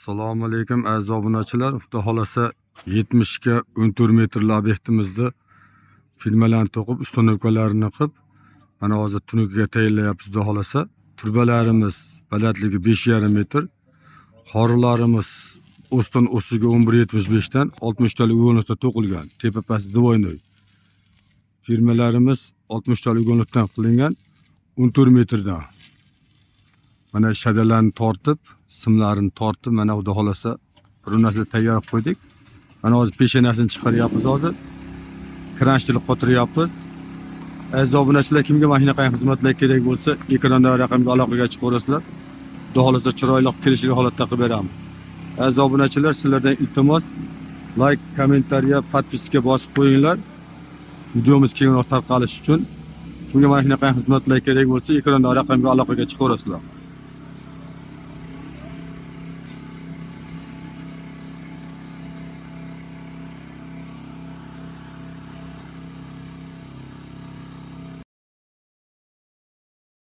Assalomu alaykum aziz obunachilar. Xudo xolasa 70 ga 14 metrli obyektimizni firmalarni to'qib, uстановкаларni qilib, mana hozir tunukiga tayyorlayapmiz. Xudo xolasa turbalarimiz balandligi 5,5 metr, xorilarimiz o'stin o'siga 11,75 dan 60 talik uyg'unlikda to'qilgan. Tepa past divoynoy. Firmalarimiz 60 talik uyg'unlikdan qilingan 14 metrdan. Mana shadalarni tortib, simlarini tortib, mana xudo xolasa bir narsani tayyor qilib qo'ydik. Mana hozir peshanasini chiqaryapmiz hozir. Kranchilik qotiryapmiz. Aziz obunachilar, kimga mana shunaqa xizmatlar kerak bo'lsa, ekranda raqamga aloqaga chiqaverasizlar. Xudo xolasa chiroyli kelishli holatda qilib beramiz. Aziz obunachilar, sizlardan iltimos, like, kommentariya, podpiska bosib qo'yinglar. Videomiz kengroq tarqalishi uchun. Kimga mana shunaqa xizmatlar kerak bo'lsa, ekranda raqamga aloqaga chiqaverasizlar.